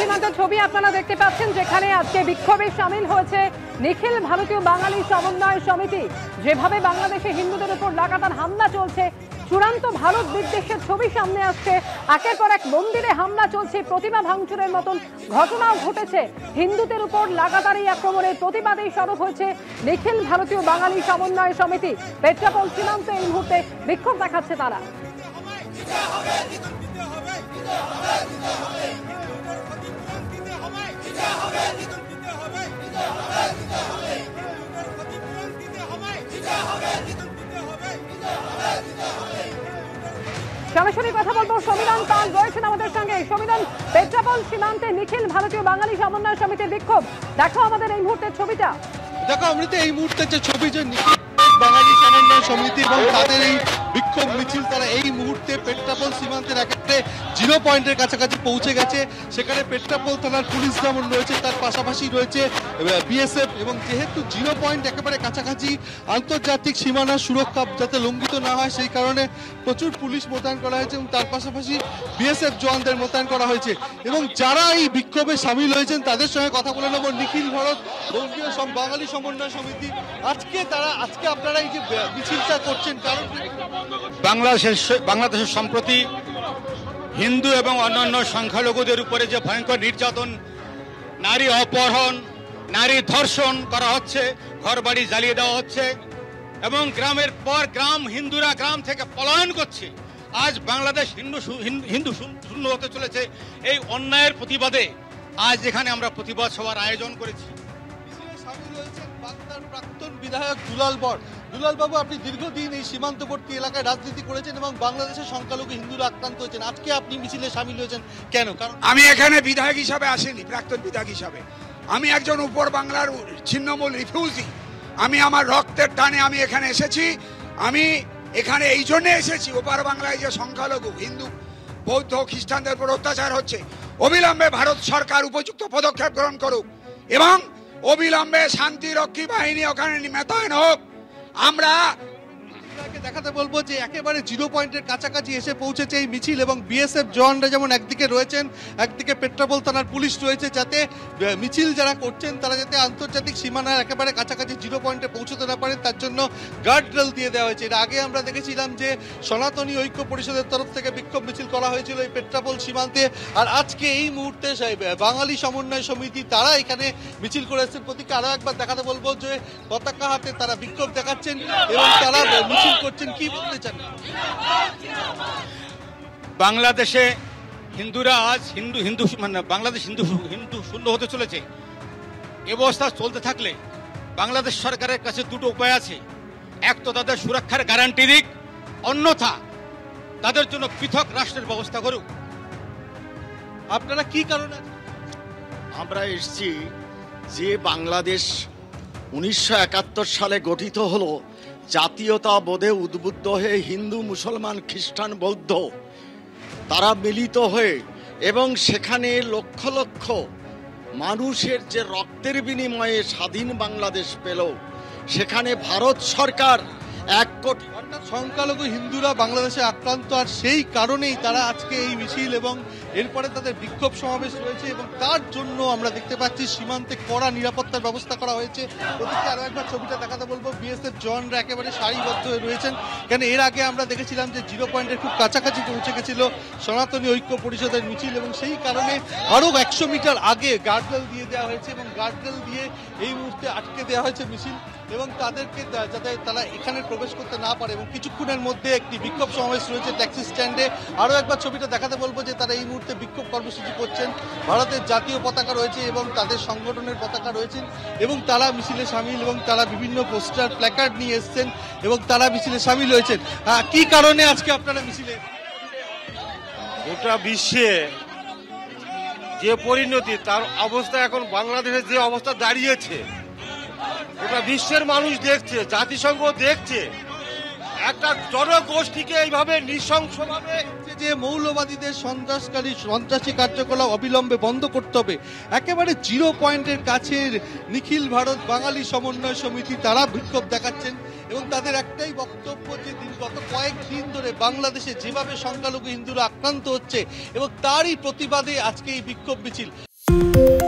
সীমান্তের ছবি আপনারা দেখতে পাচ্ছেন, যেখানে আজকে বিক্ষোভে সামিল হয়েছে নিখিল ভারতীয় বাঙালি সমন্বয় সমিতি। যেভাবে বাংলাদেশে হিন্দুদের উপর লাগাতার হামলা চলছে, চূড়ান্ত ভারত বিদ্বেষের ছবি সামনে আসছে, একের পর এক মন্দিরে হামলা চলছে, প্রতিমা ভাঙচুরের মতন ঘটনাও ঘটেছে। হিন্দুদের উপর লাগাতার এই আক্রমণের প্রতিবাদেই সরব হয়েছে নিখিল ভারতীয় বাঙালি সমন্বয় সমিতি। পেট্রাপোল সীমান্তে এই মুহূর্তে বিক্ষোভ দেখাচ্ছে তারা। সরাসরি কথা বলবো, সমীরণ পাল রয়েছেন আমাদের সঙ্গে। সমীরণ, পেট্রাপোল সীমান্তে নিখিল ভারতীয় বাঙালি সমন্বয় সমিতির বিক্ষোভ, দেখো আমাদের এই মুহূর্তের ছবিটা। দেখো অমৃতা, এই মুহূর্তে যে ছবি, যে নিখিল বাঙালি সমন্বয় সমিতি এবং তাদের এই বিক্ষোভ মিছিল, তারা এই মুহূর্তে পেট্রাপোল সীমান্তের একেবারে জিরো পয়েন্টের কাছাকাছি পৌঁছে গেছে। সেখানে পেট্রাপোল থানার পুলিশ যেমন রয়েছে, তার পাশাপাশি রয়েছে বিএসএফ, এবং যেহেতু জিরো পয়েন্ট একেবারে কাছাকাছি, আন্তর্জাতিক সীমানা সুরক্ষা যাতে লঙ্ঘিত না হয় সেই কারণে প্রচুর পুলিশ মোতায়েন করা হয়েছে এবং তার পাশাপাশি বিএসএফ জওয়ানদের মোতায়েন করা হয়েছে। এবং যারা এই বিক্ষোভে সামিল হয়েছেন তাদের সঙ্গে কথা বলে নেব। নিখিল ভারত বাঙালি সমন্বয় সমিতি, আজকে আপনারা এই যে মিছিলটা করছেন, কারণ বাংলাদেশের সম্প্রতি হিন্দু এবং অন্যান্য সংখ্যালঘুদের উপরে যে ভয়ঙ্কর নির্যাতন, নারী অপহরণ, নারী ধর্ষণ করা হচ্ছে, ঘরবাড়ি জ্বালিয়ে দেওয়া হচ্ছে এবং গ্রামের পর গ্রাম হিন্দুরা গ্রাম থেকে পলায়ন করছে। আজ বাংলাদেশ হিন্দু শূন্য হতে চলেছে। এই অন্যায়ের প্রতিবাদে আজ এখানে আমরা প্রতিবাদ সভার আয়োজন করেছি। প্রাক্তন বিধায়ক দুলাল বর, দুলাল বাবু, আপনি দীর্ঘদিন এই সীমান্তবর্তী এলাকায় রাজনীতি করেছেন এবং বাংলাদেশের সংখ্যালঘু হিন্দুরা আক্রান্ত হয়েছেন। আজকে আপনি মিছিলে সামিল হয়েছেন কেন? কারণ আমি এখানে বিধায়ক হিসাবে আসিনি, প্রাক্তন বিধায়ক হিসাবে। আমি একজন উপর বাংলার ছিন্নমূল রিফিউজি। আমি আমার রক্তের টানে আমি এখানে এসেছি। আমি এখানে এই জন্য এসেছি, ওপার বাংলায় যে সংখ্যালঘু হিন্দু বৌদ্ধ খ্রিস্টানদের উপর অত্যাচার হচ্ছে, অবিলম্বে ভারত সরকার উপযুক্ত পদক্ষেপ গ্রহণ করুক এবং অবিলম্বে শান্তিরক্ষী বাহিনী ওখানে মোতায়েন হোক। আমরা দেখাতে বলবো যে একেবারে জিরো পয়েন্টের কাছাকাছি এসে পৌঁছেছে এই মিছিল এবং বিএসএফ জওয়ানরা যেমন একদিকে রয়েছেন, একদিকে পেট্রাপোল থানার পুলিশ রয়েছে, যাতে মিছিল যারা করছেন তারা যাতে আন্তর্জাতিক সীমানার একেবারে কাছাকাছি জিরো পয়েন্টে পৌঁছতে না পারেন, তার জন্য গার্ড রেল দিয়ে দেওয়া হয়েছে। এর আগে আমরা দেখেছিলাম যে সনাতনী ঐক্য পরিষদের তরফ থেকে বিক্ষোভ মিছিল করা হয়েছিল এই পেট্রাপোল সীমান্তে, আর আজকে এই মুহূর্তে বাঙালি সমন্বয় সমিতি তারা এখানে মিছিল করে এসেছেন। প্রতীকে আরো একবার দেখাতে বলবো যে পতাকা হাতে তারা বিক্ষোভ দেখাচ্ছেন এবং তারা মিছিল করছেন। কি বলতে চান? বাংলাদেশে হিন্দুরা আজ বাংলাদেশ হিন্দু শূন্য হতে চলেছে। অবস্থা চলতে থাকলে বাংলাদেশ সরকারের কাছে দুটো উপায় আছে। এক তো তাদের সুরক্ষার গ্যারান্টি দিক, অন্যথা তাদের জন্য পৃথক রাষ্ট্রের ব্যবস্থা করুক। আপনারা কি কারণে? আমরা এসেছি যে বাংলাদেশ 1971 সালে গঠিত হলো জাতীয়তা বোধে উদ্বুদ্ধ হয়ে হিন্দু, মুসলমান, খ্রিস্টান, বৌদ্ধ তারা মিলিত হয়ে এবং সেখানে লক্ষ লক্ষ মানুষের যে রক্তের বিনিময়ে স্বাধীন বাংলাদেশ পেল, সেখানে ভারত সরকার 1 কোটি সংখ্যালঘু হিন্দুরা বাংলাদেশে আক্রান্ত, আর সেই কারণেই তারা আজকে এই মিছিল এবং এরপরে তাদের বিক্ষোভ সমাবেশ রয়েছে এবং তার জন্য আমরা দেখতে পাচ্ছি সীমান্তে কড়া নিরাপত্তার ব্যবস্থা করা হয়েছে। ওদিকে আরো একবার ছবিটা দেখাতে বলবো, বিএসএফ জওয়ানরা একেবারে সারিবদ্ধ হয়ে রয়েছেন, কেন এর আগে আমরা দেখেছিলাম যে জিরো পয়েন্টের খুব কাছাকাছি পৌঁছে গেছিল সনাতনী ঐক্য পরিষদের মিছিল এবং সেই কারণে আরো 100 মিটার আগে গার্ডরেল দিয়ে দেওয়া হয়েছে এবং গার্ডরেল দিয়ে এই মুহূর্তে আটকে দেওয়া হয়েছে মিছিল এবং তাদেরকে যাতে তারা এখানে প্রবেশ করতে না পারে। এবং কিছুক্ষণের মধ্যে একটি বিক্ষোভ সমাবেশ রয়েছে ট্যাক্সি স্ট্যান্ডে। আরও একবার ছবিটা দেখাতে বলবো যে তারা এই মুহূর্তে বিক্ষোভ কর্মসূচি করছেন, ভারতের জাতীয় পতাকা রয়েছে এবং তাদের সংগঠনের পতাকা রয়েছেন এবং তারা মিছিলে সামিল এবং তারা বিভিন্ন পোস্টার প্ল্যাকার্ড নিয়ে এসছেন এবং তারা মিছিলে সামিল হয়েছেন। কি কারণে আজকে আপনারা মিছিলে? গোটা বিশ্বে যে পরিণতি, তার অবস্থা এখন বাংলাদেশের যে অবস্থা দাঁড়িয়েছে, ওটা বিশ্বের মানুষ দেখছে, জাতিসংঘ দেখছে। একটা জনগোষ্ঠীকে এইভাবে নৃশংসভাবে যে মৌলবাদীদের সন্ত্রাসী কার্যকলাপ অবিলম্বে বন্ধ করতে হবে। একেবারে জিরো পয়েন্টের কাছে নিখিল ভারত বাঙালি সমন্বয় সমিতি তারা বিক্ষোভ দেখাচ্ছেন এবং তাদের একটাই বক্তব্য যে গত কয়েকদিন ধরে বাংলাদেশে যেভাবে সংখ্যালঘু হিন্দুরা আক্রান্ত হচ্ছে এবং তারই প্রতিবাদে আজকে এই বিক্ষোভ মিছিল। দেখছেন।